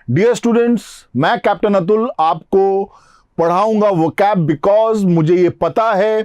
Dear students, मैं captain Atul आपको पढ़ाऊंगा वोकैब बिकॉज मुझे ये पता है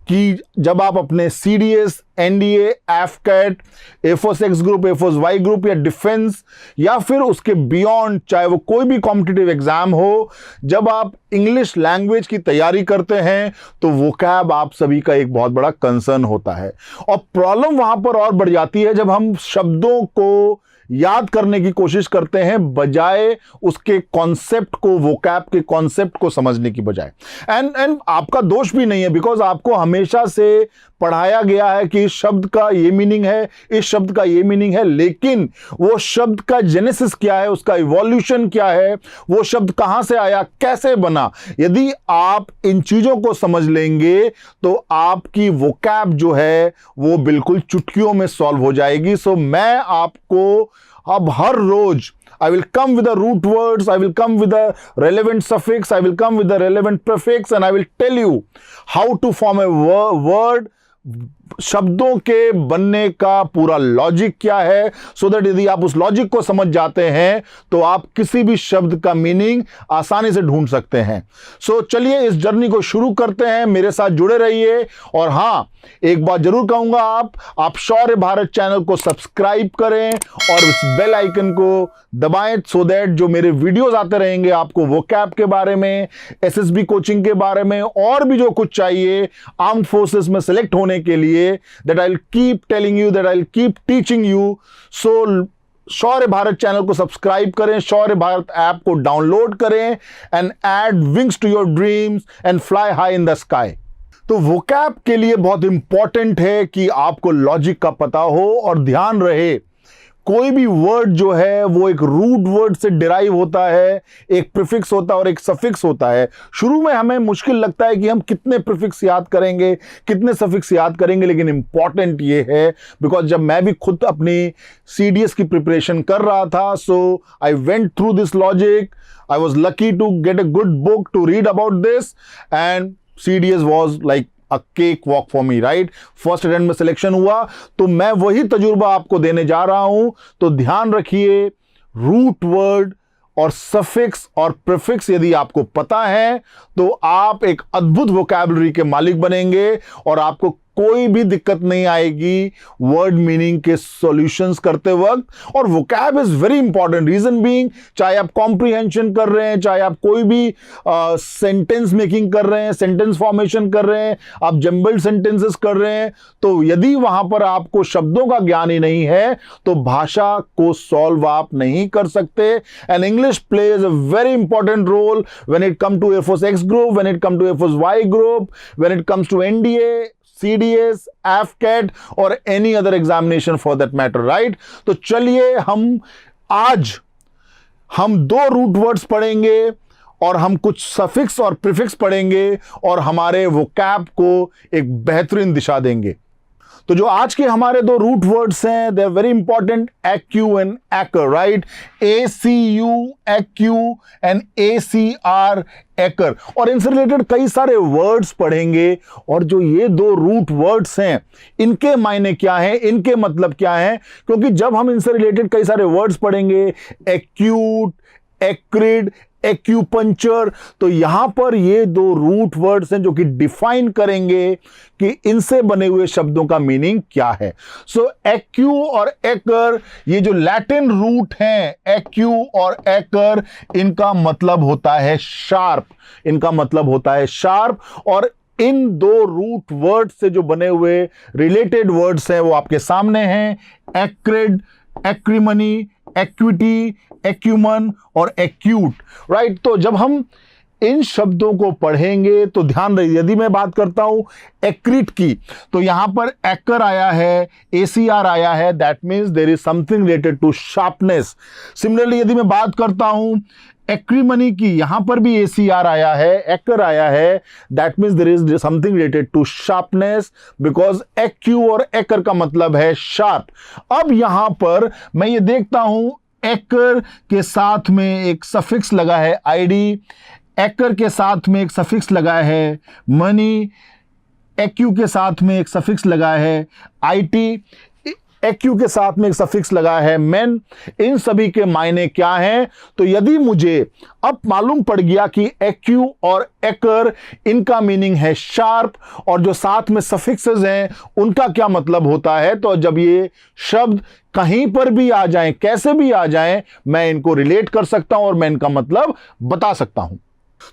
कि जब आप अपने CDS, NDA, AFCAT, air force X group, air force Y group या डिफेंस या फिर उसके बियॉन्ड, चाहे वो कोई भी कॉम्पिटिटिव एग्जाम हो, जब आप इंग्लिश लैंग्वेज की तैयारी करते हैं तो वोकैब आप सभी का एक बहुत बड़ा कंसर्न होता है। और प्रॉब्लम वहां पर और बढ़ जाती है जब हम शब्दों को याद करने की कोशिश करते हैं बजाय उसके कॉन्सेप्ट को, वोकैब के कॉन्सेप्ट को समझने की बजाय। एंड आपका दोष भी नहीं है बिकॉज आपको हमेशा से पढ़ाया गया है कि इस शब्द का ये मीनिंग है, इस शब्द का ये मीनिंग है, लेकिन वो शब्द का जेनेसिस क्या है, उसका इवोल्यूशन क्या है, वो शब्द कहां से आया, कैसे बना, यदि आप इन चीजों को समझ लेंगे तो आपकी वोकैब जो है वो बिल्कुल चुटकियों में सॉल्व हो जाएगी। सो मैं आपको अब हर रोज I will come with the root words, I will come with the relevant suffix, I will come with the relevant prefix, and I will tell you how to form a word, शब्दों के बनने का पूरा logic क्या है, so that यदि आप उस लॉजिक को समझ जाते हैं तो आप किसी भी शब्द का मीनिंग आसानी से ढूंढ सकते हैं। सो चलिए इस जर्नी को शुरू करते हैं, मेरे साथ जुड़े रहिए। और हां, एक बात जरूर कहूंगा, आप शौर्य भारत चैनल को सब्सक्राइब करें और उस बेल आइकन को दबाएं सो दैट जो मेरे वीडियोस आते रहेंगे आपको वोकैब के बारे में, एसएसबी कोचिंग के बारे में और भी जो कुछ चाहिए आर्म्ड फोर्सेस में सिलेक्ट होने के लिए, that I'll keep telling you, that I'll keep teaching you. So Shaurya Bharat channel को सब्सक्राइब करें, शौर्य भारत ऐप को डाउनलोड करें and add wings to your dreams and fly high in the sky. तो वोकैब के लिए बहुत इंपॉर्टेंट है कि आपको लॉजिक का पता हो और ध्यान रहे कोई भी वर्ड जो है वो एक रूट वर्ड से डिराइव होता है, एक प्रीफिक्स होता है और एक सफिक्स होता है। शुरू में हमें मुश्किल लगता है कि हम कितने प्रीफिक्स याद करेंगे, कितने सफिक्स याद करेंगे, लेकिन इंपॉर्टेंट ये है बिकॉज जब मैं भी खुद अपनी सीडीएस की प्रिपरेशन कर रहा था, so I went through this logic, I was lucky to get a good book to read about this and CDS was like a cake walk for me, right. First attempt में selection हुआ, तो मैं वही तजुर्बा आपको देने जा रहा हूं। तो ध्यान रखिए, रूट वर्ड और सफिक्स और प्रीफिक्स यदि आपको पता है तो आप एक अद्भुत वोकैबुलरी के मालिक बनेंगे और आपको कोई भी दिक्कत नहीं आएगी वर्ड मीनिंग के सॉल्यूशंस करते वक्त। और vocab is very important, reason being, चाहे आप कॉम्प्रिहेंशन कर रहे हैं, चाहे आप कोई भी सेंटेंस मेकिंग कर रहे हैं, सेंटेंस फॉर्मेशन कर रहे हैं, आप जम्बल्ड सेंटेंसेस कर रहे हैं, तो यदि वहां पर आपको शब्दों का ज्ञान ही नहीं है तो भाषा को सॉल्व आप नहीं कर सकते। And English plays a very important role when it come to air force X group, when it come to air force Y group, when it comes to NDA, CDS, AFCAT और any other examination for that matter, right? तो चलिए आज हम दो root words पढ़ेंगे और हम कुछ सफिक्स और प्रीफिक्स पढ़ेंगे और हमारे वोकैब को एक बेहतरीन दिशा देंगे। तो जो आज के हमारे दो रूट वर्ड्स हैं, they are very important, acu and acr, right. ACU acu and ACR acr. और इनसे रिलेटेड कई सारे वर्ड्स पढ़ेंगे और जो ये दो रूट वर्ड्स हैं इनके मायने क्या हैं, इनके मतलब क्या हैं, क्योंकि जब हम इनसे रिलेटेड कई सारे वर्ड्स पढ़ेंगे, एक्यूट, एक्रिड, एक्यूपंक्चर, तो यहां पर ये दो रूट वर्ड्स हैं जो कि डिफाइन करेंगे कि इनसे बने हुए शब्दों का मीनिंग क्या है। सो एक्यू और एकर, ये जो लैटिन रूट हैं एक्यू और एकर, इनका मतलब होता है शार्प, इनका मतलब होता है शार्प। और इन दो रूट वर्ड से जो बने हुए रिलेटेड वर्ड्स हैं वो आपके सामने हैं, एक्रिड, एक्रीमनी, एक्विटी, एक्यूमन और एक्यूट, राइट। तो जब हम इन शब्दों को पढ़ेंगे तो ध्यान रखिए, यदि मैं बात करता हूं एक्रिट की तो यहां पर एकर आया है, ACR आया है, that means there is something related to sharpness. Similarly यदि मैं बात करता हूं एक्रीमनी की, यहां पर भी ACR आया है, एकर आया है, that means there is something related to sharpness, because acu और एकर का मतलब है शार्प। अब यहां पर मैं ये देखता हूं एकर के साथ में एक सफिक्स लगा है ID, एकर के साथ में एक सफिक्स लगा है मनी, एक्यू के साथ में एक सफिक्स लगा है IT। एक्यू के साथ में एक सफिक्स लगा है मेन, इन सभी के मायने क्या हैं? तो यदि मुझे अब मालूम पड़ गया कि एक्यू और एकर इनका मीनिंग है शार्प, और जो साथ में सफिक्सेस हैं उनका क्या मतलब होता है, तो जब ये शब्द कहीं पर भी आ जाएं, कैसे भी आ जाएं, मैं इनको रिलेट कर सकता हूं और मैं इनका मतलब बता सकता हूं।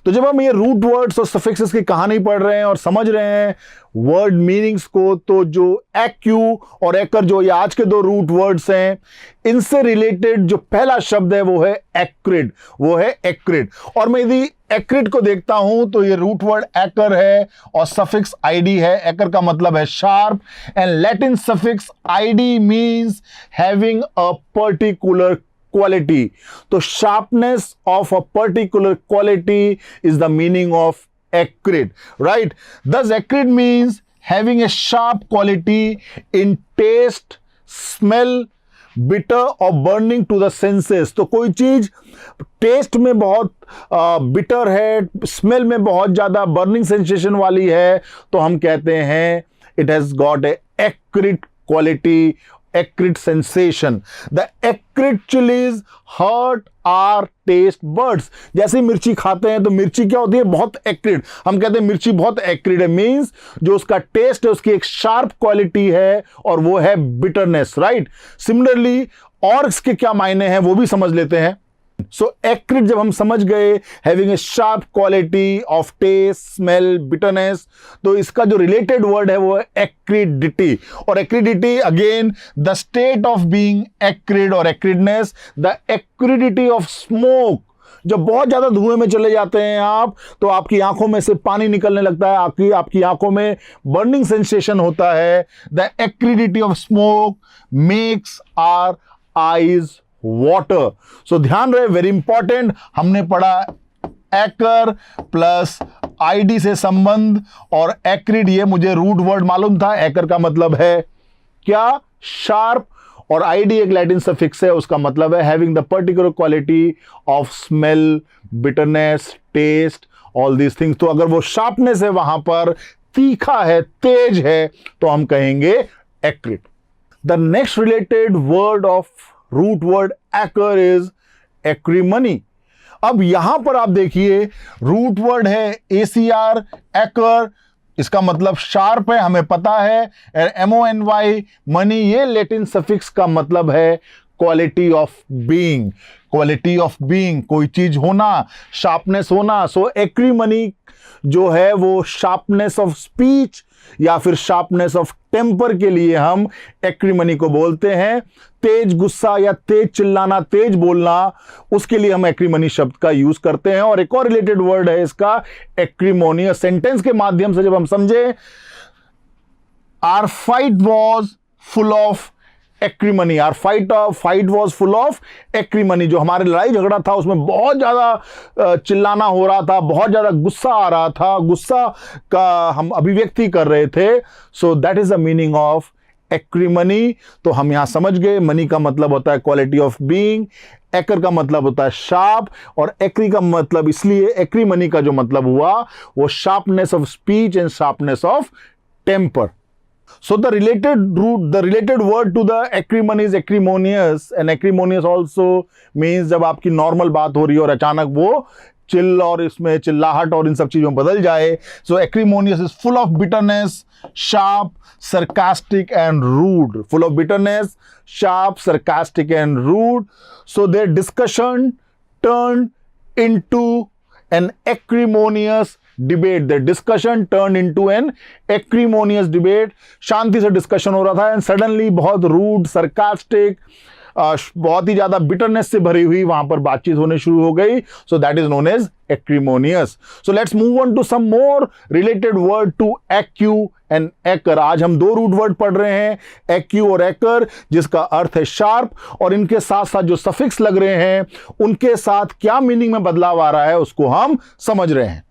तो जब हम ये रूट वर्ड्स और सफिक्सेस की कहानी पढ़ रहे हैं और समझ रहे हैं वर्ड मीनिंग्स को, तो जो एक्यू और एकर, जो ये आज के दो रूट वर्ड्स हैं, इनसे रिलेटेड जो पहला शब्द है वो है एक्रिड, वो है एक्रिड। और मैं यदि एक्रिड को देखता हूं तो ये रूट वर्ड एकर है और सफिक्स आईडी है। एकर का मतलब है sharp and Latin suffix ID means having a particular quality. तो sharpness of a particular quality is the meaning of acrid, right? Thus acrid means having a sharp quality in taste, smell, bitter or burning to the senses. तो कोई चीज test में बहुत bitter है, smell में बहुत ज्यादा बर्निंग सेंसेशन वाली है, तो हम कहते हैं it has got a acrid quality, acrid sensation. The acrid chilies hurt our taste buds. जैसे मिर्ची खाते हैं तो मिर्ची क्या होती है? बहुत एक्रिड। हम कहते हैं मिर्ची बहुत एक्रिड है, मींस जो उसका टेस्ट है उसकी एक शार्प क्वालिटी है और वो है बिटरनेस, राइट? सिमिलरली और इसके क्या मायने हैं वो भी समझ लेते हैं। सो एक्रिड जब हम समझ गए, having a sharp quality of taste, smell, bitterness, तो इसका जो रिलेटेड वर्ड है वो है एक्रिडिटी। और acridity again the state of being acrid और acridness, the acridity of smoke. जब बहुत ज्यादा धुएं में चले जाते हैं आप, तो आपकी आंखों में से पानी निकलने लगता है, आपकी आंखों में बर्निंग सेंसेशन होता है। The acridity of smoke makes our eyes water. So ध्यान रहे, वेरी इंपॉर्टेंट, हमने पढ़ा एकर प्लस आईडी से संबंध और एक्रिड, ये मुझे रूट वर्ड मालूम था। एकर का मतलब है क्या? शार्प, और आईडी एक लैटिन सफिक्स है, उसका मतलब है having the particular quality of smell, bitterness, taste, all these things. तो अगर वो शार्पनेस है वहां पर, तीखा है, तेज है, तो हम कहेंगे acrid. The next related word of root word acre is एक्रीमनी। अब यहां पर आप देखिए रूट वर्ड है ACR, एकर, इसका मतलब शार्प है, हमें पता है। MONY, मनी, ये लैटिन सफिक्स का मतलब है quality of being, quality of being, कोई चीज होना, शार्पनेस होना। सो एक्रीमनी जो है वो शार्पनेस ऑफ स्पीच या फिर शार्पनेस ऑफ टेम्पर के लिए हम एक्रीमनी को बोलते हैं। तेज गुस्सा या तेज चिल्लाना, तेज बोलना, उसके लिए हम एक्रीमनी शब्द का यूज करते हैं। और एक और रिलेटेड वर्ड है इसका एक्रीमोनियस। सेंटेंस के माध्यम से जब हम समझे, our fight was full of acrimony, our fight was full of acrimony. जो हमारे लड़ाई झगड़ा था उसमें बहुत ज्यादा चिल्लाना हो रहा था, बहुत ज्यादा गुस्सा आ रहा था, गुस्सा का हम अभिव्यक्ति कर रहे थे। So that is the meaning of acrimony. तो हम यहां समझ गए, मनी का मतलब होता है क्वालिटी ऑफ बीइंग, एकर का मतलब होता है शार्प, और एक्री का मतलब, इसलिए एक्रीमनी का जो मतलब हुआ वो sharpness of speech and sharpness of temper. So the related word to the acrimony is acrimonious, and acrimonious also means जब आपकी नॉर्मल बात हो रही है और अचानक वो चिल और इसमें चिल्लाहट और इन सब चीजों में बदल जाए। So acrimonious is full of bitterness, sharp, sarcastic and rude. Full of bitterness, sharp, sarcastic and rude. So their discussion turned into an acrimonious debate. The discussion turned into an acrimonious debate. शांति से discussion हो रहा था and suddenly बहुत rude, sarcastic, बहुत ही ज्यादा bitterness से भरी हुई वहां पर बातचीत होने शुरू हो गई। So that is known as acrimonious. So let's move on to some more related word to acu and acer. आज हम दो रूट वर्ड पढ़ रहे हैं, एक्यू और एकर, जिसका अर्थ है शार्प, और इनके साथ साथ जो सफिक्स लग रहे हैं उनके साथ क्या मीनिंग में बदलाव आ रहा है उसको हम समझ रहे हैं।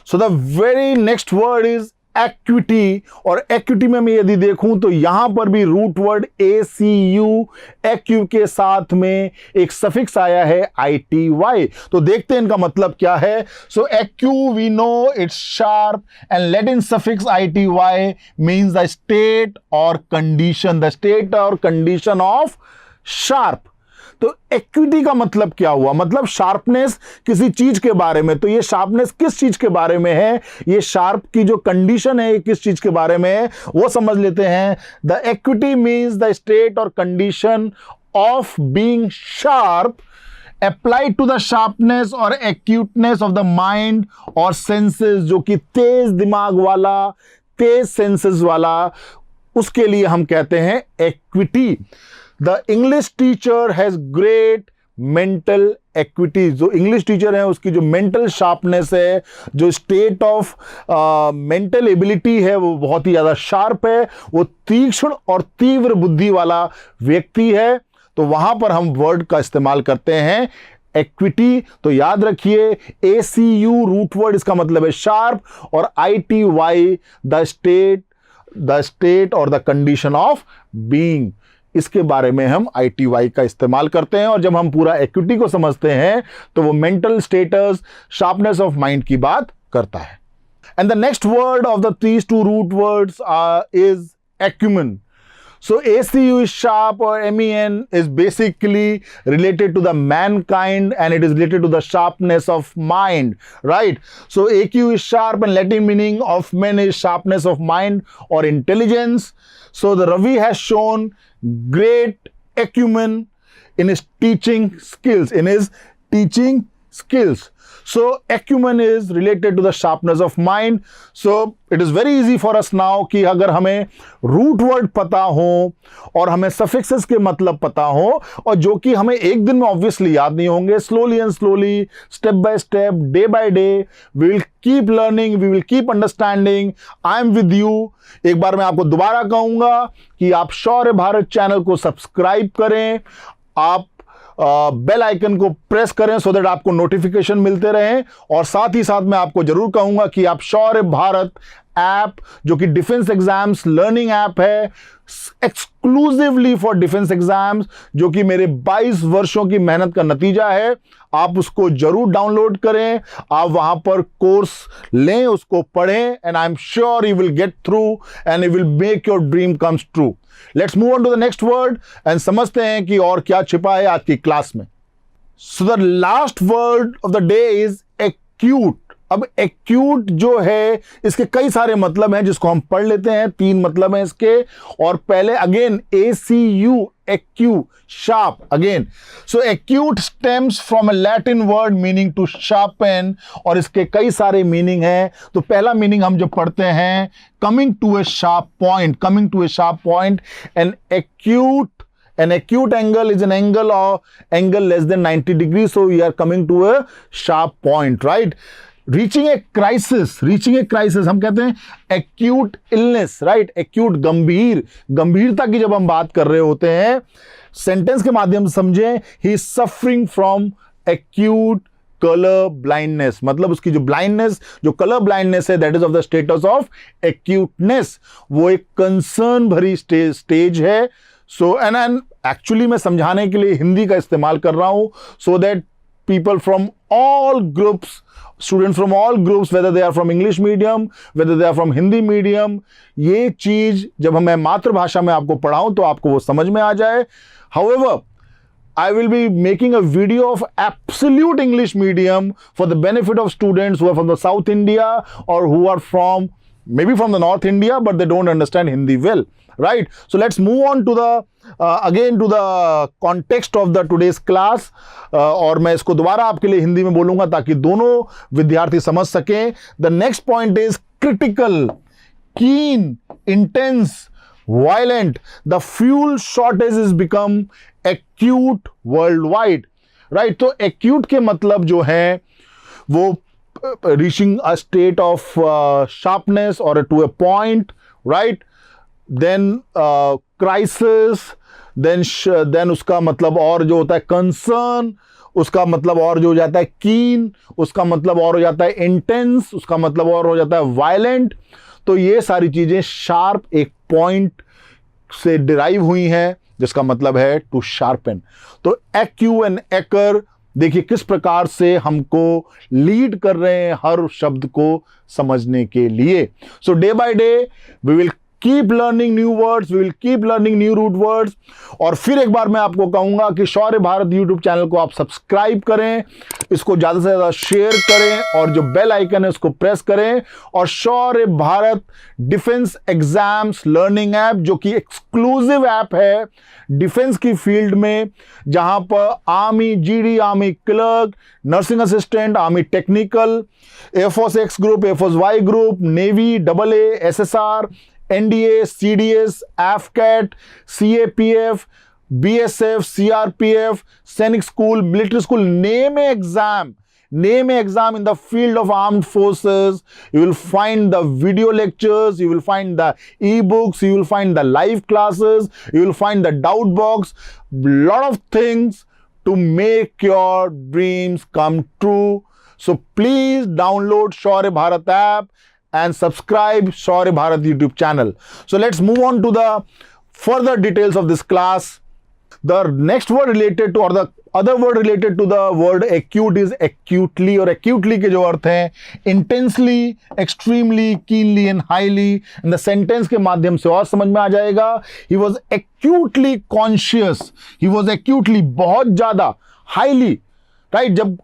So the very next word is equity, और एक्विटी में मैं यदि देखूं तो यहां पर भी रूट वर्ड ACU, एक्यू के साथ में एक सफिक्स आया है ITY। तो देखते हैं इनका मतलब क्या है। So acu we know it's sharp and Latin suffix ITY means the state और कंडीशन, द स्टेट और कंडीशन ऑफ शार्प। तो एक्विटी का मतलब क्या हुआ, मतलब शार्पनेस किसी चीज के बारे में। तो ये शार्पनेस किस चीज के बारे में है, ये शार्प की जो कंडीशन है ये किस चीज के बारे में है वो समझ लेते हैं। The acuity means the state और condition of being sharp applied to the sharpness और एक्यूटनेस ऑफ द माइंड और सेंसेस, जो कि तेज दिमाग वाला, तेज सेंसेस वाला, उसके लिए हम कहते हैं equity. The English teacher has great mental equity। जो इंग्लिश टीचर है उसकी जो मेंटल शार्पनेस है, जो स्टेट ऑफ मेंटल एबिलिटी है वो बहुत ही ज़्यादा शार्प है, वो तीक्ष्ण और तीव्र बुद्धि वाला व्यक्ति है। तो वहाँ पर हम वर्ड का इस्तेमाल करते हैं एक्विटी। तो याद रखिए ACU रूट वर्ड, इसका मतलब है शार्प, और ITY द स्टेट और द कंडीशन ऑफ बीइंग, इसके बारे में हम ITY का इस्तेमाल करते हैं। और जब हम पूरा एक्विटी को समझते हैं तो वो mental status, sharpness of mind की बात करता है। And the next word of the these two root words is acumen। So ACU is sharp, or MEN is basically related to the mankind and it is related to the sharpness of mind, right? So AQ is sharp and Latin meaning of men is sharpness of mind or intelligence. So the Ravi has shown great acumen in his teaching skills, So acumen is related to the sharpness of mind. So it is very easy for us now कि अगर हमें root word पता हो और हमें suffixes के मतलब पता हो, और जो कि हमें एक दिन में ऑब्वियसली याद नहीं होंगे, slowly and slowly, step by step, day by day, we will keep learning, we will keep understanding. I am with you. एक बार मैं आपको दोबारा कहूंगा कि आप शौर्य भारत चैनल को सब्सक्राइब करें, आप बेल आइकन को प्रेस करें सो दैट आपको नोटिफिकेशन मिलते रहें। और साथ ही साथ मैं आपको जरूर कहूंगा कि आप शौर्य भारत ऐप, जो कि डिफेंस एग्जाम्स लर्निंग ऐप है, एक्सक्लूसिवली फॉर डिफेंस एग्जाम्स, जो कि मेरे 22 वर्षों की मेहनत का नतीजा है, आप उसको जरूर डाउनलोड करें, आप वहां पर कोर्स लें, उसको पढ़ें, and I am sure you will get through and you will make your dream comes true. Let's move on to the next word and समझते हैं कि और क्या छिपा है आज की क्लास में। So the last word of the day is acute. अब एक्यूट जो है इसके कई सारे मतलब हैं जिसको हम पढ़ लेते हैं। 3 मतलब हैं इसके, और पहले again ACU, acu, sharp again. So acute stems from a Latin word meaning to sharpen, और इसके कई सारे मीनिंग हैं। तो पहला मीनिंग हम जो पढ़ते हैं, coming to a sharp point, coming to a sharp point. An acute angle is an angle less than 90 degrees, so we are coming to a sharp point, right? Reaching a crisis हम कहते हैं acute illness, right? acute गंभीरता की जब हम बात कर रहे होते हैं, सेंटेंस के माध्यम से समझें, he is suffering from acute colour blindness, मतलब उसकी जो ब्लाइंडनेस, जो कलर ब्लाइंडनेस है, that is of the status of acuteness. वो एक कंसर्न भरी स्टेज है। सो एंड एक्चुअली मैं समझाने के लिए हिंदी का इस्तेमाल कर रहा हूं, so that people from all groups, students from all groups, whether they are from English medium, whether they are from Hindi medium, ये चीज जब मैं मातृभाषा में आपको पढ़ाऊं तो आपको वो समझ में आ जाए। However, I will be making a video of absolute English medium for the benefit of students who are from the South India or who are from maybe from the North India, but they don't understand Hindi well, right? So let's move on to the again to the context of the today's class, और मैं इसको दोबारा आपके लिए हिंदी में बोलूंगा ताकि दोनों विद्यार्थी समझ सकें। The next point is critical, keen, intense, violent. The fuel shortage has become acute worldwide, right? तो acute के मतलब जो है वो reaching a state of sharpness or to a point, right? Then crisis, then उसका मतलब और जो होता है concern, उसका मतलब और जो हो जाता है keen, उसका मतलब और हो जाता है intense, उसका मतलब और हो जाता है violent। तो ये सारी चीजें शार्प एक पॉइंट से डिराइव हुई हैं, जिसका मतलब है टू शार्पन। तो एक्यू एंड एकर देखिए किस प्रकार से हमको लीड कर रहे हैं हर शब्द को समझने के लिए। So day by day we will keep learning new words, we will keep learning new root words. और फिर एक बार मैं आपको कहूंगा कि शौर्य भारत यूट्यूब चैनल को आप सब्सक्राइब करें, इसको ज्यादा से ज्यादा शेयर करें और जो बेल आइकन है उसको प्रेस करें। और Shaurya Bharat defence exams learning app, जो कि एक्सक्लूसिव ऐप है डिफेंस की फील्ड में, जहां पर army GD, army clerk, nursing assistant, army technical, air force X group, air force Y group, navy, AA, SSR, NDA, CDS, AFCAT, CAPF, BSF, CRPF, Sainik school, military school, name an exam in the field of armed forces. You will find the video lectures, you will find the ebooks, you will find the live classes, you will find the doubt box, lot of things to make your dreams come true. So please download Shaurya Bharat app and subscribe Shaurya Bharat YouTube channel. So let's move on to the further details of this class. The next word related to, or the other word related to the word acute is acutely, और acutely के जो अर्थ हैं intensely, extremely, keenly and highly, and the sentence के माध्यम से और समझ में आ जाएगा। He was acutely conscious, he was acutely बहुत ज़्यादा, highly, राइट। जब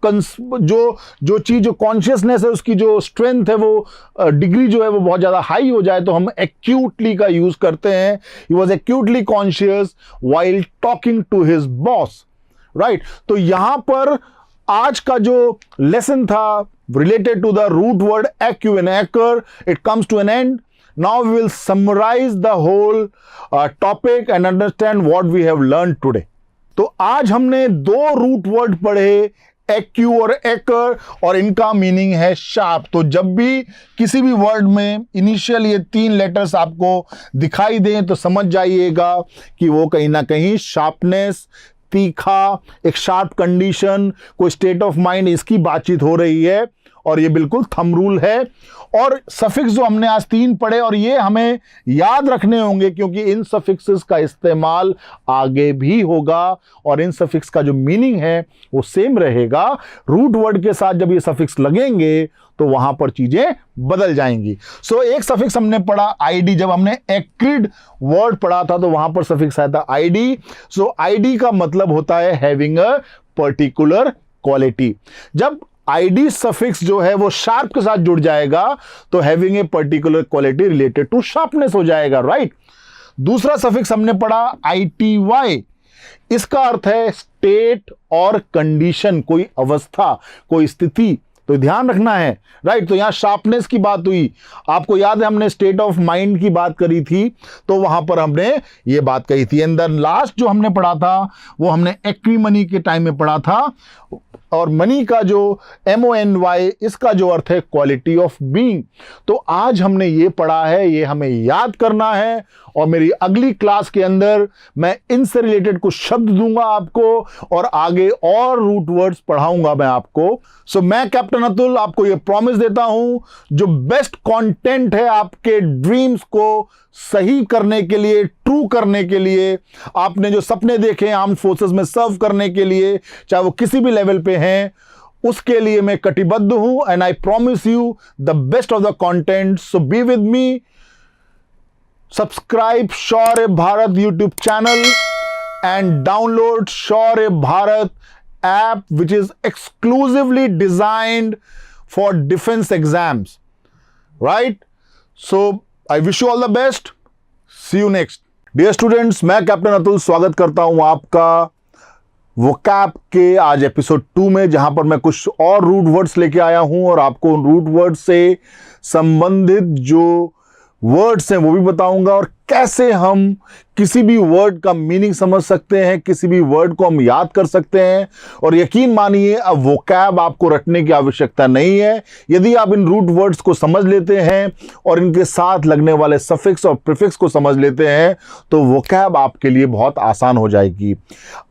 जो चीज, जो कॉन्शियसनेस है, उसकी जो स्ट्रेंथ है, वो डिग्री जो है वो बहुत ज्यादा हाई हो जाए तो हम एक्यूटली का यूज करते हैं। He was acutely conscious while talking to his boss, right. तो यहां पर आज का जो लेसन था related to the root word acu and acr, it comes to an end. Now we will summarise the whole topic and understand what we have learn today. तो आज हमने दो रूट वर्ड पढ़े, एक्यू और एकर, और इनका meaning है sharp. तो जब भी किसी भी वर्ड में इनिशियल ये 3 लेटर्स आपको दिखाई दें तो समझ जाइएगा कि वो कहीं ना कहीं शार्पनेस, तीखा, एक शार्प कंडीशन, कोई स्टेट ऑफ माइंड, इसकी बातचीत हो रही है। और ये बिल्कुल थंब रूल है। और सफिक्स जो हमने आज 3 पढ़े, और ये हमें याद रखने होंगे क्योंकि इन सफिक्सेस का इस्तेमाल आगे भी होगा और इन सफिक्स का जो मीनिंग है वो सेम रहेगा। रूट वर्ड के साथ जब ये सफिक्स लगेंगे तो वहां पर चीजें बदल जाएंगी। सो एक सफिक्स हमने पढ़ा आईडी, जब हमने एक्रिड वर्ड पढ़ा था तो वहां पर सफिक्स आया था आईडी। सो आईडी का मतलब होता है हैविंग अ पर्टिकुलर क्वालिटी। जब आईडी सफिक्स जो है वो शार्प के साथ जुड़ जाएगा तो having a particular quality related to sharpness हो जाएगा, राइट। दूसरा सफिक्स हमने पढ़ा ITY, इसका अर्थ है स्टेट और कंडीशन, कोई अवस्था, कोई स्थिति। तो ध्यान रखना है, राइट। तो यहां शार्पनेस की बात हुई, आपको याद है हमने स्टेट ऑफ माइंड की बात करी थी, तो वहां पर हमने ये बात कही थी। एंड देन लास्ट जो हमने पढ़ा था वो हमने एक्विमनी के टाइम में पढ़ा था, और मनी का जो MONY, इसका जो अर्थ है क्वालिटी ऑफ बीइंग। तो आज हमने ये पढ़ा है, ये हमें याद करना है, और मेरी अगली क्लास के अंदर मैं इनसे रिलेटेड कुछ शब्द दूंगा आपको और आगे और रूट वर्ड्स पढ़ाऊंगा मैं आपको। सो मैं कैप्टन अतुल आपको ये प्रॉमिस देता हूं, जो बेस्ट कंटेंट है आपके ड्रीम्स को सही करने के लिए, ट्रू करने के लिए, आपने जो सपने देखे आर्म्ड फोर्सेस में सर्व करने के लिए, चाहे वो किसी भी लेवल पे हैं, उसके लिए मैं कटिबद्ध हूं। And I promise you the best of the content. So be with me, subscribe Shaurya Bharat YouTube channel and download Shaurya Bharat app, which is exclusively designed for defense exams, right? So I wish you all the best. See you next. Dear students, मैं captain Atul स्वागत करता हूं आपका vocab के आज episode 2 में, जहां पर मैं कुछ और रूट वर्ड्स लेके आया हूं और आपको उन रूट वर्ड से संबंधित जो वर्ड्स हैं वो भी बताऊंगा, और कैसे हम किसी भी वर्ड का मीनिंग समझ सकते हैं, किसी भी वर्ड को हम याद कर सकते हैं। और यकीन मानिए अब वोकैब आपको रटने की आवश्यकता नहीं है। यदि आप इन रूट वर्ड्स को समझ लेते हैं और इनके साथ लगने वाले सफिक्स और प्रीफिक्स को समझ लेते हैं तो वोकैब आपके लिए बहुत आसान हो जाएगी।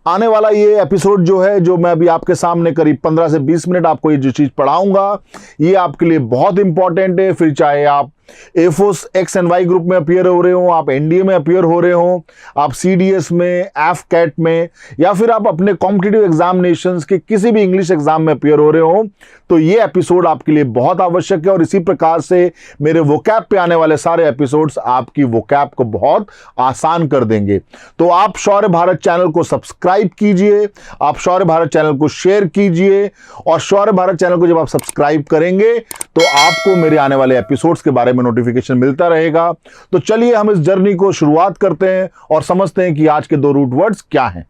आने वाला ये एपिसोड जो है, जो मैं अभी आपके सामने करीब 15 से 20 मिनट आपको ये जो चीज़ पढ़ाऊंगा, ये आपके लिए बहुत इंपॉर्टेंट है। फिर चाहे आप एफओस एक्स एंड वाई ग्रुप में अपीयर हो रहे हो, आप एनडीए में अपीयर हो रहे हो, आप सीडीएस में, एफकैट में, या फिर आप अपने कॉम्पिटिटिव एग्जामिनेशंस के किसी भी इंग्लिश एग्जाम में अपीयर हो रहे हो, तो ये एपिसोड आपके लिए बहुत आवश्यक है। और इसी प्रकार से मेरे वोकैब पे आने वाले सारे एपिसोड्स आपकी वोकैब को बहुत आसान कर देंगे। तो आप शौर्य भारत चैनल को सब्सक्राइब कीजिए, आप शौर्य भारत चैनल को शेयर कीजिए, और शौर्य भारत चैनल को जब आप सब्सक्राइब करेंगे तो आपको मेरे आने वाले एपिसोड्स के बारे में नोटिफिकेशन मिलता रहेगा। तो चलिए हम इस जर्नी को शुरुआत करते हैं और समझते हैं कि आज के 2 रूट वर्ड्स क्या हैं।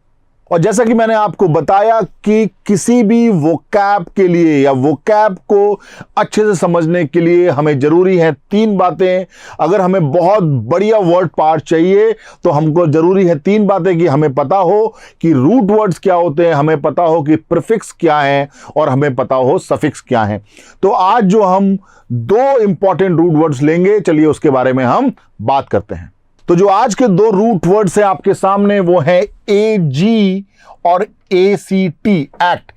और जैसा कि मैंने आपको बताया कि किसी भी वोकैब के लिए या वोकैब को अच्छे से समझने के लिए हमें जरूरी है 3 बातें। अगर हमें बहुत बढ़िया वर्ड पार्ट चाहिए तो हमको जरूरी है 3 बातें, कि हमें पता हो कि रूट वर्ड्स क्या होते हैं, हमें पता हो कि प्रीफिक्स क्या है, और हमें पता हो सफिक्स क्या है। तो आज जो हम 2 इंपॉर्टेंट रूट वर्ड्स लेंगे, चलिए उसके बारे में हम बात करते हैं। तो जो आज के 2 रूट वर्ड्स हैं आपके सामने, वो है एजी और एसीटी, एक्ट,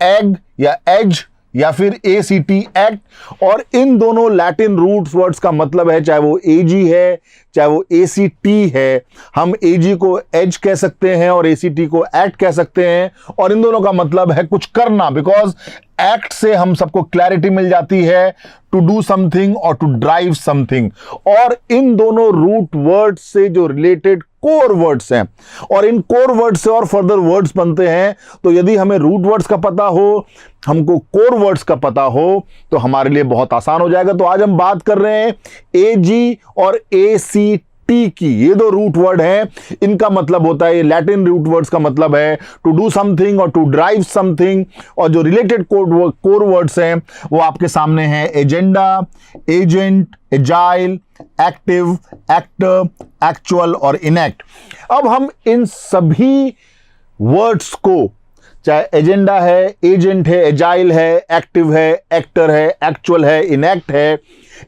एग या एज या फिर एसीटी, एक्ट। और इन दोनों लैटिन रूट वर्ड्स का मतलब है, चाहे वो एजी है चाहे वो एसीटी है, हम एजी को एज कह सकते हैं और एसीटी को एक्ट कह सकते हैं। और इन दोनों का मतलब है कुछ करना, बिकॉज एक्ट से हम सबको क्लैरिटी मिल जाती है, टू डू समथिंग और टू ड्राइव समथिंग। और इन दोनों रूट वर्ड्स से जो रिलेटेड कोर वर्ड्स हैं, और इन कोर वर्ड्स से और फर्दर वर्ड्स बनते हैं। तो यदि हमें रूट वर्ड्स का पता हो, हमको कोर वर्ड्स का पता हो, तो हमारे लिए बहुत आसान हो जाएगा। तो आज हम बात कर रहे हैं एजी और एसीटी की। ये 2 रूट वर्ड हैं, इनका मतलब होता है, ये लैटिन रूट वर्ड्स का मतलब है टू डू समथिंग और टू ड्राइव समथिंग। और जो रिलेटेड कोर वर्ड्स हैं वो आपके सामने हैं, agenda, agent, agile, active, actor, actual और इनएक्ट। अब हम इन सभी वर्ड्स को, चाहे एजेंडा है, एजेंट है, एजाइल है, एक्टिव है, एक्टर है, एक्चुअल है, इनएक्ट है,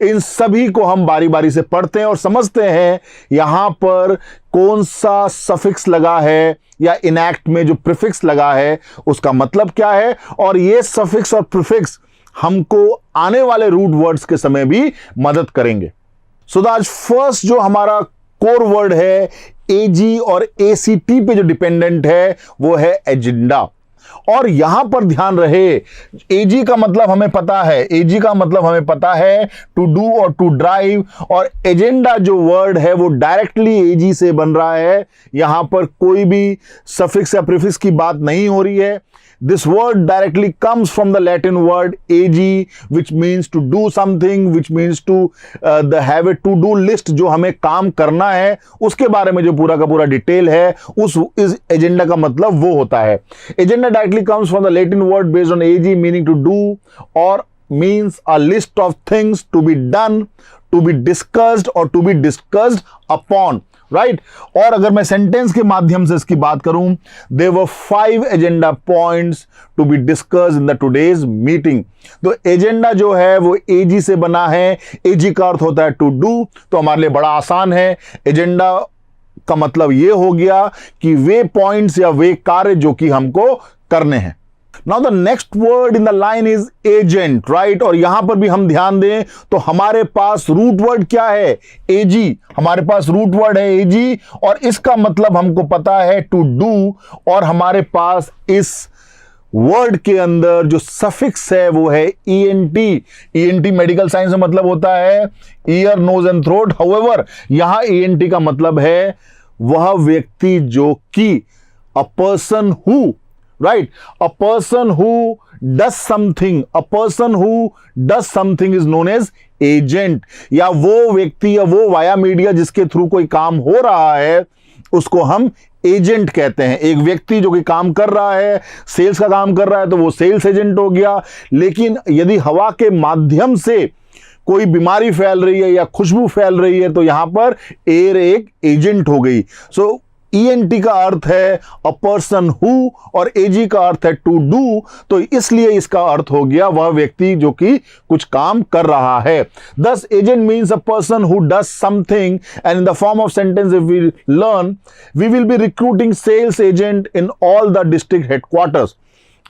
इन सभी को हम बारी बारी से पढ़ते हैं और समझते हैं यहां पर कौन सा सफिक्स लगा है या इनएक्ट में जो प्रीफिक्स लगा है उसका मतलब क्या है। और ये सफिक्स और प्रीफिक्स हमको आने वाले रूट वर्ड्स के समय भी मदद करेंगे। सो आज फर्स्ट जो हमारा कोर वर्ड है एजी और एसीटी पे जो डिपेंडेंट है वो है एजेंडा। और यहां पर ध्यान रहे, एजी का मतलब हमें पता है, एजी का मतलब हमें पता है टू डू और टू ड्राइव। और एजेंडा जो वर्ड है वो डायरेक्टली एजी से बन रहा है, यहां पर कोई भी सफिक्स या प्रीफिक्स की बात नहीं हो रही है। This word directly comes from the Latin word ag, which means to do something, which means to have a to-do list, जो हमें काम करना है उसके बारे में जो पूरा का पूरा डिटेल है, इस एजेंडा का मतलब वो होता है। Agenda directly comes from the Latin word based on ag, meaning to do, or means a list of things to be done, to be discussed or to be discussed upon, right. और अगर मैं sentence के माध्यम से इसकी बात करूं, there were 5 agenda points to be discussed in the today's meeting. तो एजेंडा जो है वो एजी से बना है, एजी का अर्थ होता है टू डू, तो हमारे लिए बड़ा आसान है। एजेंडा का मतलब ये हो गया कि वे पॉइंट्स या वे कार्य जो कि हमको करने हैं। Now the next word in the line is agent, right? और यहां पर भी हम ध्यान दें तो हमारे पास रूट वर्ड क्या है, एजी। हमारे पास रूट वर्ड है एजी और इसका मतलब हमको पता है टू डू। और हमारे पास इस वर्ड के अंदर जो सफिक्स है वो है ईएनटी। ईएनटी मेडिकल साइंस में मतलब होता है ear, nose and throat. However यहां ईएनटी का मतलब है वह व्यक्ति जो कि, a person who, right, a person who does something, a person who does something is known as agent। या वो व्यक्ति या वो वाया मीडिया जिसके थ्रू कोई काम हो रहा है उसको हम एजेंट कहते हैं। एक व्यक्ति जो कि काम कर रहा है, सेल्स का काम कर रहा है, तो वो सेल्स एजेंट हो गया। लेकिन यदि हवा के माध्यम से कोई बीमारी फैल रही है या खुशबू फैल रही है तो यहां पर एयर एक एजेंट हो गई। सो ENT का अर्थ है अ पर्सन हु और AG का अर्थ है टू डू, तो इसलिए इसका अर्थ हो गया वह व्यक्ति जो कि कुछ काम कर रहा है। Thus agent means a person who does something, and in the form of sentence if we learn, we will be recruiting sales agent in all the district headquarters।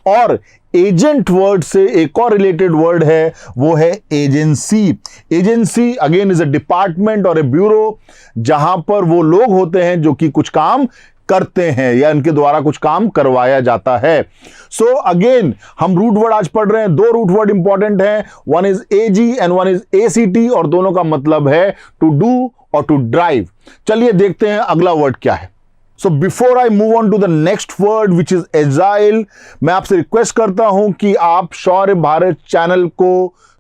और एजेंट वर्ड से एक और रिलेटेड वर्ड है, वो है agency. Agency again is a department और ए bureau, जहां पर वो लोग होते हैं जो कि कुछ काम करते हैं या इनके द्वारा कुछ काम करवाया जाता है। सो अगेन हम रूट वर्ड आज पढ़ रहे हैं, दो रूट वर्ड इंपॉर्टेंट हैं, one is AG and one is ACT, और दोनों का मतलब है टू डू और टू ड्राइव। चलिए देखते हैं अगला वर्ड क्या है। So before I move on to the next word which is agile, मैं आपसे रिक्वेस्ट करता हूं कि आप शौर्य भारत चैनल को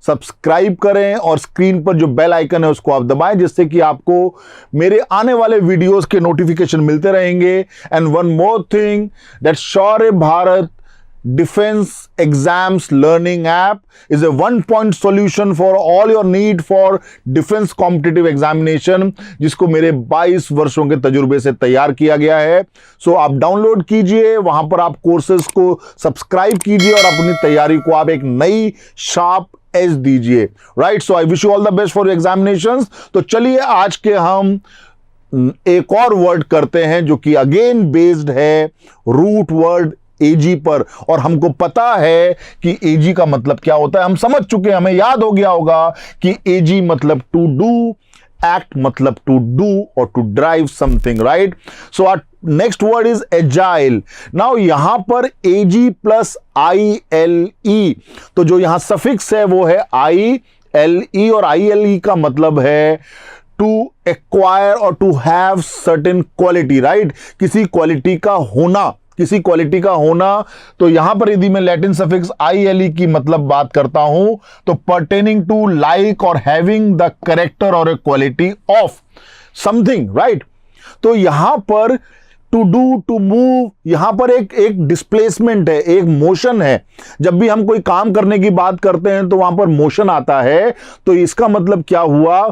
सब्सक्राइब करें और स्क्रीन पर जो बेल आइकन है उसको आप दबाएं, जिससे कि आपको मेरे आने वाले वीडियोस के नोटिफिकेशन मिलते रहेंगे। And one more thing, that Shaurya Bharat Defense Exams Learning app is a one-point solution for all your need for defense competitive examination, जिसको मेरे 22 वर्षों के तजुर्बे से तैयार किया गया है। सो आप डाउनलोड कीजिए, वहां पर आप कोर्सेज को सब्सक्राइब कीजिए और अपनी तैयारी को आप एक नई शार्प एज दीजिए। Right, so I wish you all the best for examinations. तो चलिए आज के हम एक और वर्ड करते हैं जो कि अगेन बेस्ड है रूट वर्ड AG पर, और हमको पता है कि AG का मतलब क्या होता है, हम समझ चुके हैं, हमें याद हो गया होगा कि AG मतलब टू डू, एक्ट मतलब टू डू और to drive something, right. So our next word is agile. Now यहां पर AG प्लस ILE, तो जो यहां सफिक्स है वो है ILE, और ILE का मतलब है टू एक्वायर और to have certain quality, right, किसी क्वालिटी का होना, किसी क्वालिटी का होना। तो यहां पर यदि मैं लैटिन सफिक्स ILE की मतलब बात करता हूं तो पर्टेनिंग टू, लाइक और हैविंग द कैरेक्टर और ए क्वालिटी ऑफ समथिंग, राइट। तो यहां पर टू डू, टू मूव, यहां पर एक डिस्प्लेसमेंट है, एक मोशन है। जब भी हम कोई काम करने की बात करते हैं तो वहां पर मोशन आता है। तो इसका मतलब क्या हुआ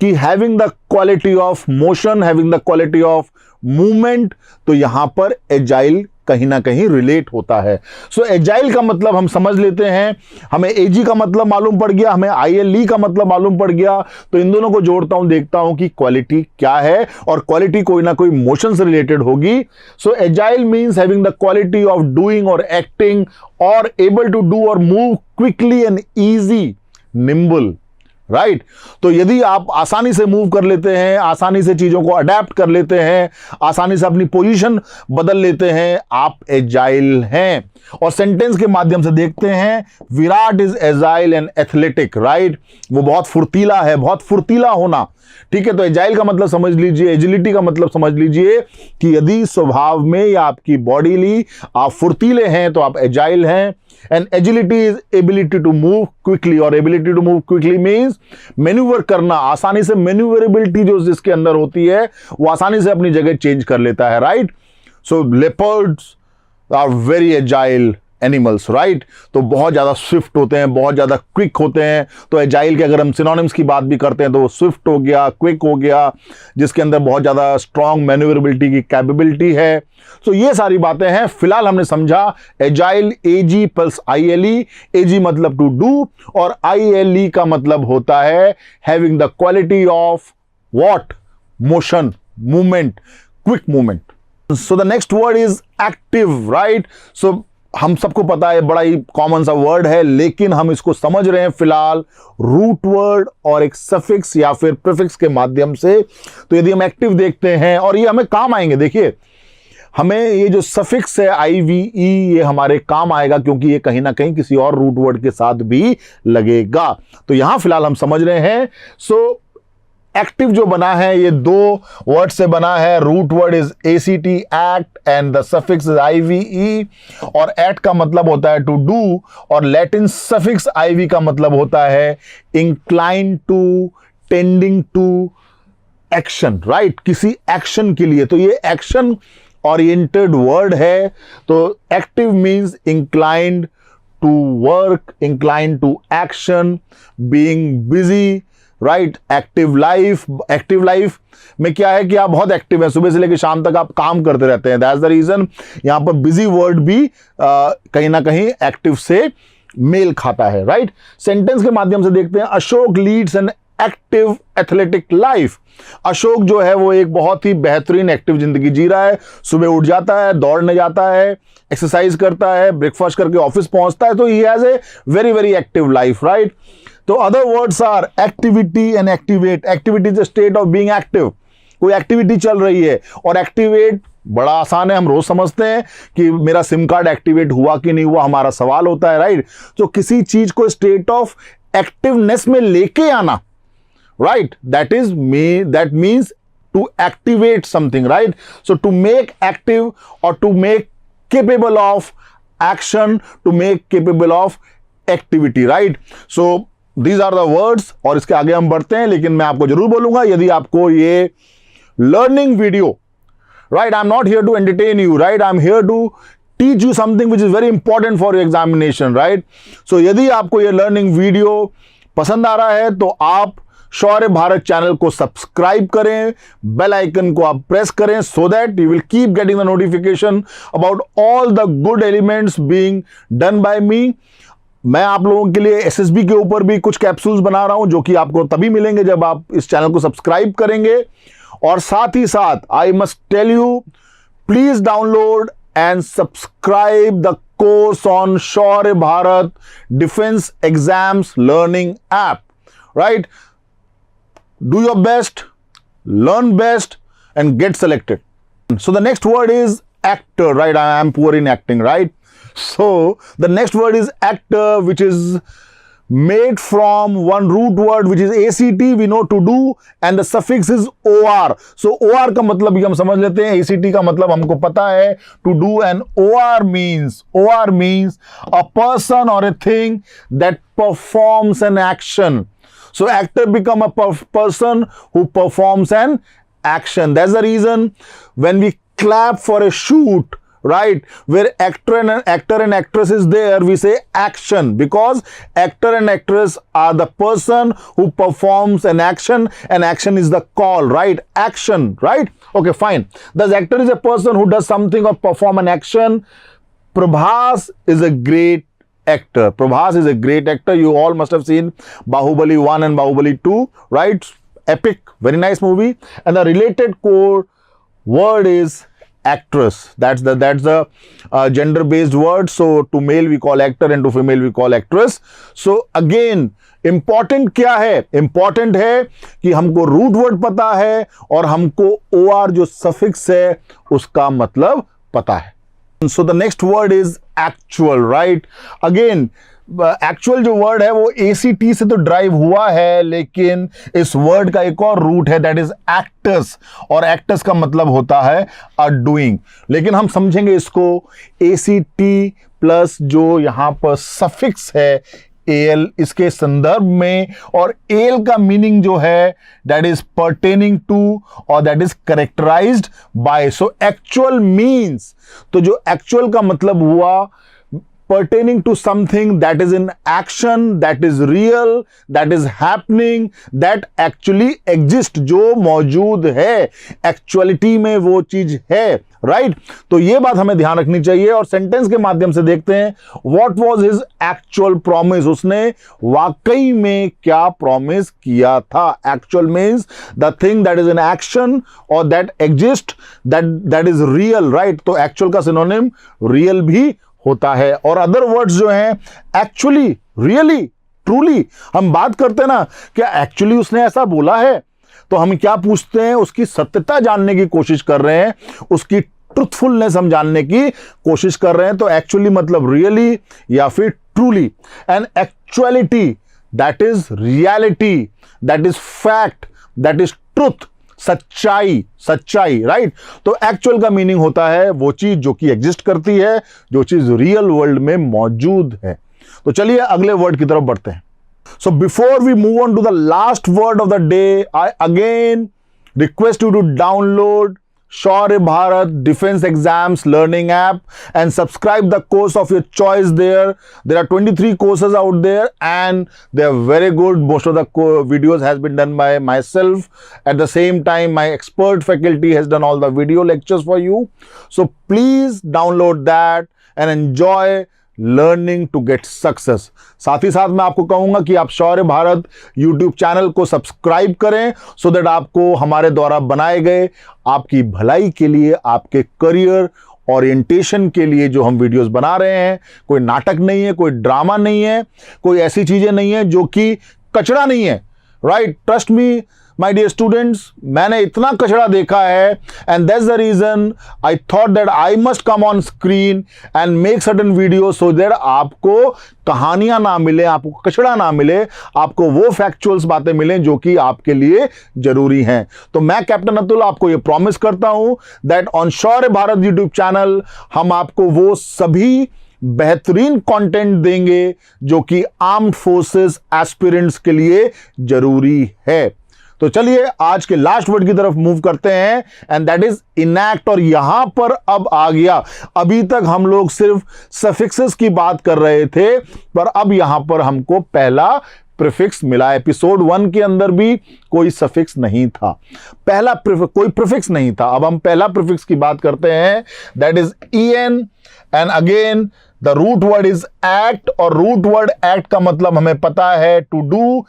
कि having the quality of motion, having the quality of movement, तो यहां पर एजाइल कहीं ना कहीं रिलेट होता है। सो एजाइल का मतलब हम समझ लेते हैं, हमें AG का मतलब मालूम पड़ गया, हमें ILE का मतलब मालूम पड़ गया। तो इन दोनों को जोड़ता हूं, देखता हूं कि क्वालिटी क्या है, और क्वालिटी कोई ना कोई मोशन से रिलेटेड होगी। So agile means having the quality of doing और एक्टिंग और एबल टू डू और move quickly and easy, nimble, right. तो यदि आप आसानी से मूव कर लेते हैं, आसानी से चीजों को अडेप्ट कर लेते हैं, आसानी से अपनी पोजीशन बदल लेते हैं, आप एजाइल हैं। और सेंटेंस के माध्यम से देखते हैं, Virat is agile and athletic, right, वो बहुत फुर्तीला है, बहुत फुर्तीला होना, ठीक है। तो एजाइल का मतलब समझ लीजिए, एजिलिटी का मतलब समझ लीजिए कि यदि स्वभाव में या आपकी बॉडीली आप फुर्तीले हैं तो आप एजाइल हैं। And agility is ability to move quickly, और ability to move quickly means maneuver करना, आसानी से मैन्यूवरेबिलिटी जो जिसके अंदर होती है वो आसानी से अपनी जगह चेंज कर लेता है, right. So leopards are very agile animals, right. तो बहुत ज़्यादा स्विफ्ट होते हैं, बहुत ज़्यादा क्विक होते हैं। तो एजाइल के अगर हम सिनोनिम्स की बात भी करते हैं तो वो स्विफ्ट हो गया, क्विक हो गया, जिसके अंदर बहुत ज़्यादा स्ट्रॉन्ग मैन्यूवरेबिलिटी की कैपेबिलिटी है। तो ये सारी बातें हैं। फिलहाल हमने समझा agile AG plus ILE, AG मतलब टू डू और ILE का मतलब होता है having the quality of what, motion, movement, quick movement. So the next word is active, right. सो हम सबको पता है, बड़ा ही कॉमन सा वर्ड है, लेकिन हम इसको समझ रहे हैं फिलहाल रूट वर्ड और एक सफिक्स या फिर प्रीफिक्स के माध्यम से। तो यदि हम एक्टिव देखते हैं, और ये हमें काम आएंगे, देखिए हमें ये जो सफिक्स है IVE, ये हमारे काम आएगा क्योंकि ये कहीं ना कहीं किसी और रूट वर्ड के साथ भी लगेगा। तो यहां फिलहाल हम समझ रहे हैं। सो एक्टिव जो बना है ये दो वर्ड से बना है। Root word is ACT, act, and the suffix is IVE, और एक्ट का मतलब होता है टू डू, और लैटिन सफिक्स IV का मतलब होता है incline to, tending to action, right, किसी एक्शन के लिए। तो ये एक्शन ओरिएंटेड वर्ड है। तो active means inclined to work, inclined to action, being busy, right? Active life में क्या है कि आप बहुत एक्टिव हैं, सुबह से लेकर शाम तक आप काम करते रहते हैं. दैट्स द रीजन यहां पर बिजी वर्ड भी कहीं ना कहीं एक्टिव से मेल खाता है, राइट? सेंटेंस के माध्यम से देखते हैं. Ashok leads an active athletic life. Ashok जो है वो एक बहुत ही बेहतरीन एक्टिव जिंदगी जी रहा है. सुबह उठ जाता है, दौड़ने जाता है, एक्सरसाइज करता है, ब्रेकफास्ट करके ऑफिस पहुंचता है. तो he has a very very active life, right? तो other words are activity and activate. Activity is the state of being active. कोई एक्टिविटी चल रही है, और एक्टिवेट बड़ा आसान है, हम रोज समझते हैं कि मेरा सिम कार्ड एक्टिवेट हुआ कि नहीं हुआ, हमारा सवाल होता है, राइट? तो किसी चीज को स्टेट ऑफ एक्टिवनेस में लेके आना, right? That means to activate something, right? So to make active or to make capable of action, to make capable of activity, right? So these are the words. और इसके आगे हम बढ़ते हैं, लेकिन मैं आपको जरूर बोलूंगा यदि आपको ये learning video, right? I'm not here to entertain you, right? I'm here to teach you something which is very important for your examination, right? So यदि आपको ये learning video पसंद आ रहा है तो आप शौर्य भारत चैनल को सब्सक्राइब करें, बेल आइकन को आप प्रेस करें, so that you will keep getting the notification about all the good elements being done by me. मैं आप लोगों के लिए एसएसबी के ऊपर भी कुछ कैप्सूल्स बना रहा हूं, जो कि आपको तभी मिलेंगे जब आप इस चैनल को सब्सक्राइब करेंगे. और साथ ही साथ I must tell you, please download and subscribe the course on Shaurya Bharat defence exams learning app, right? Do your best, learn best, and get selected. So the next word is actor, right? I am poor in acting, right? So the next word is actor, which is made from one root word which is ACT, we know, to do, and the suffix is OR. So OR का मतलब भी हम समझ लेते हैं, ACT का मतलब हमको पता है, to do, and OR means a person or a thing that performs an action. So actor become a person who performs an action. That's the reason when we clap for a shoot, right, where actor and actress is there, we say action, because actor and actress are the person who performs an action, and action is the call, right? Action, right? Okay, fine. Thus actor is a person who does something or perform an action. Prabhas is a great actor. Prabhas is a great actor. You all must have seen Bahubali 1 and Bahubali 2, right? Epic, very nice movie. And the related core word is actress. That's the gender-based word. So to male we call actor and to female we call actress. So again, important क्या है? Important है कि हमको root word पता है और हमको OR जो suffix है उसका मतलब पता है. So the next word is actual, right? Again, actual जो word है वो ACT से तो ड्राइव हुआ है, लेकिन इस वर्ड का एक और रूट है, दैट इज actors, और actors का मतलब होता है a doing. लेकिन हम समझेंगे इसको ACT प्लस जो यहां पर सफिक्स है AL, इसके संदर्भ में, और AL का मीनिंग जो है दैट इज पर्टेनिंग टू और that is characterised by. So actual means, तो जो एक्चुअल का मतलब हुआ pertaining to something that is in action, that is real, that is happening, that actually exist, जो मौजूद है, एक्चुअलिटी में वो चीज है, राइट? तो ये बात हमें ध्यान रखनी चाहिए. और सेंटेंस के माध्यम से देखते हैं, what was his actual promise, उसने वाकई में क्या प्रॉमिस किया था. Actual means the thing that is in action और that exist, that is real, right? तो एक्चुअल का सिनोनिम रियल भी होता है. और अदर वर्ड्स जो हैं, एक्चुअली, रियली, ट्रूली, हम बात करते हैं ना, क्या एक्चुअली उसने ऐसा बोला है, तो हम क्या पूछते हैं, उसकी सत्यता जानने की कोशिश कर रहे हैं, उसकी ट्रुथफुलनेस हम जानने की कोशिश कर रहे हैं. तो एक्चुअली मतलब रियली या फिर truly. And actuality that is reality, that is fact, that is truth, सच्चाई, राइट? तो एक्चुअल का मीनिंग होता है वो चीज जो कि एग्जिस्ट करती है, जो चीज रियल वर्ल्ड में मौजूद है. तो चलिए अगले वर्ड की तरफ बढ़ते हैं. So before we move on to the last word of the day, I again request you to download Shaurya Bharat Defense Exams Learning app and subscribe the course of your choice there. There are 23 courses out there and they are very good. Most of the videos has been done by myself. At the same time, my expert faculty has done all the video lectures for you. So please download that and enjoy learning to get success. साथ ही साथ मैं आपको कहूंगा कि आप Shaurya Bharat YouTube channel को subscribe करें सो दैट आपको हमारे द्वारा बनाए गए आपकी भलाई के लिए, आपके करियर ओरिएंटेशन के लिए जो हम वीडियोस बना रहे हैं, कोई नाटक नहीं है, कोई ड्रामा नहीं है, कोई ऐसी चीजें नहीं है जो कि कचरा नहीं है। Right, trust me my dear students, मैंने इतना कचरा देखा है and that's the reason I thought that I must come on screen and make certain video so that आपको कहानियां ना मिले, आपको कचरा ना मिले, आपको वो फैक्चुअल्स बातें मिलें जो कि आपके लिए जरूरी हैं। तो मैं कैप्टन अतुल आपको ये प्रॉमिस करता हूं that on Shaurya Bharat YouTube channel हम आपको वो सभी बेहतरीन कंटेंट देंगे जो कि आर्म्ड फोर्सेस एस्पिरेंट्स के लिए जरूरी है। तो चलिए आज के लास्ट वर्ड की तरफ मूव करते हैं एंड दैट इज इनैक्ट। और यहां पर अब आ गया, अभी तक हम लोग सिर्फ सफिक्सेस की बात कर रहे थे, पर अब यहां पर हमको पहला प्रीफिक्स मिला। एपिसोड 1 के अंदर भी कोई सफिक्स नहीं था, पहला कोई प्रीफिक्स नहीं था। अब हम पहला प्रीफिक्स की बात करते हैं, that is en and again the root word is act. और रूट वर्ड एक्ट का मतलब हमें पता है टू डू।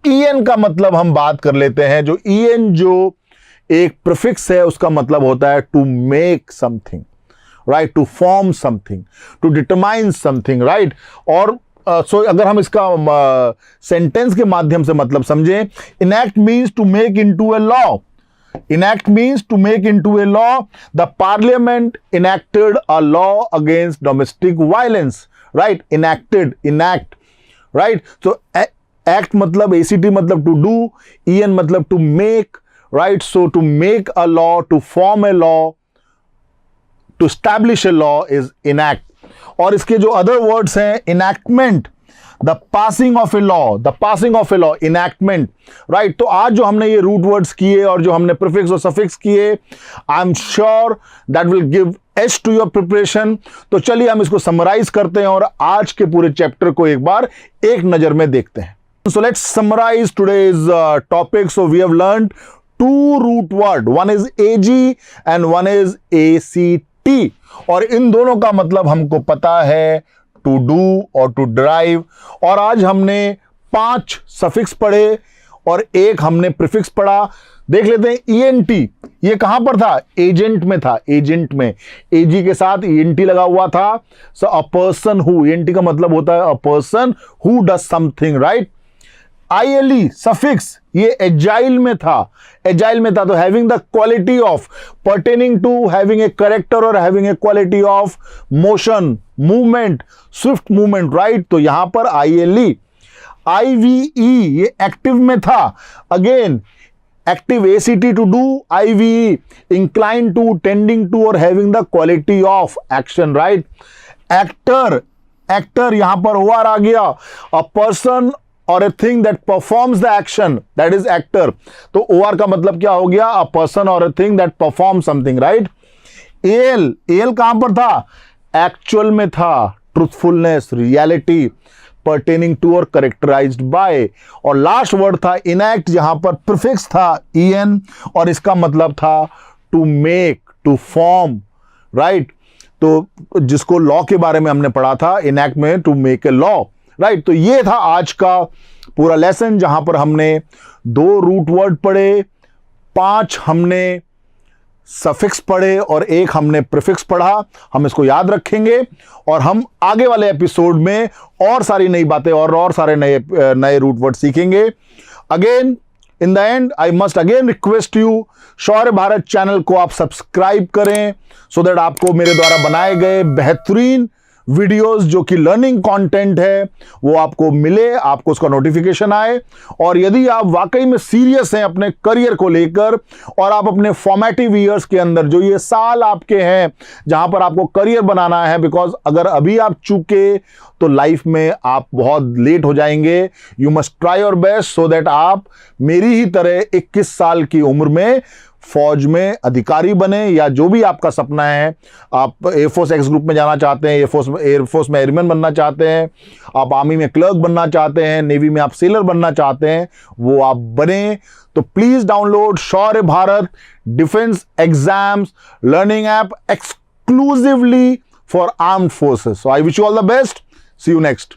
en का मतलब हम बात कर लेते हैं, जो en जो एक प्रीफिक्स है उसका मतलब होता है to make something, right, to form something, to determine something, right. और सो अगर हम इसका सेंटेंस के माध्यम से मतलब समझें, enact means to make into a law. Enact means to make into a law. The parliament enacted a law against domestic violence, right? Enacted, enact, right? So act मतलब ACT मतलब to do, en मतलब to make, right? So to make a law, to form a law, to establish a law is enact. और इसके जो other words हैं, enactment, the passing of a law, the passing of a law, enactment, right. तो आज जो हमने ये root words किए और जो हमने प्रीफिक्स और सफिक्स किए, I am sure that will give edge to your preparation. तो चलिए हम इसको समराइज करते हैं और आज के पूरे चैप्टर को एक बार एक नजर में देखते हैं। So let's summarize today's topic. So we have learned two root word, one is A G and one is ACT, और इन दोनों का मतलब हमको पता है टू डू और टू ड्राइव। और आज हमने 5 सफिक्स पढ़े और एक हमने प्रीफिक्स पढ़ा। देख लेते हैं ENT, ये कहां पर था? एजेंट में था, एजेंट में AG के साथ ENT लगा हुआ था। So a person who, ENT का मतलब होता है a person who does something, right. ILE suffix, ये एजाइल में था, एजाइल में था। तो having the quality of, pertaining to, having a character और having a quality of motion, movement, swift movement, right. तो यहां पर ILE। IVE ये एक्टिव में था, again active ACT to do, IVE incline to, tending to और having the quality of action, right. Actor, actor यहां पर OR आ गया, अ पर्सन और a thing that performs the action, that is actor. तो OR का मतलब क्या हो गया? अ पर्सन और a thing that perform something, right. AL कहां पर था? एक्चुअल में था, ट्रूथफुलनेस, रियलिटी, पर्टेनिंग टू और करेक्टराइज्ड बाय। और लास्ट वर्ड था इनैक्ट, जहां पर प्रीफिक्स था en और इसका मतलब था to make, to form, right. तो जिसको लॉ के बारे में हमने पढ़ा था, इनैक्ट में to make a law, right. तो ये था आज का पूरा लेसन, जहां पर हमने 2 रूट वर्ड पढ़े, 5 हमने सफिक्स पढ़े और एक हमने प्रीफिक्स पढ़ा। हम इसको याद रखेंगे और हम आगे वाले एपिसोड में और सारी नई बातें और सारे नए रूट वर्ड सीखेंगे। Again in the and I must again request you, Shaurya Bharat channel को आप सब्सक्राइब करें सो दैट आपको मेरे द्वारा बनाए गए बेहतरीन वीडियोस जो कि लर्निंग कंटेंट है वो आपको मिले, आपको उसका नोटिफिकेशन आए। और यदि आप वाकई में सीरियस हैं अपने करियर को लेकर और आप अपने फॉर्मेटिव ईयर्स के अंदर, जो ये साल आपके हैं जहां पर आपको करियर बनाना है, बिकॉज अगर अभी आप चूके तो लाइफ में आप बहुत लेट हो जाएंगे। You must try your best so that आप मेरी ही तरह 21 साल की उम्र में फौज में अधिकारी बने, या जो भी आपका सपना है, आप एयरफोर्स एक्स ग्रुप में जाना चाहते हैं, एयरफोर्स में एयरमैन बनना चाहते हैं, आप आर्मी में क्लर्क बनना चाहते हैं, नेवी में आप सेलर बनना चाहते हैं, वो आप बने। तो please download Shaurya Bharat defence exams learning app exclusively for armed forces. So I wish you all the best. See you next.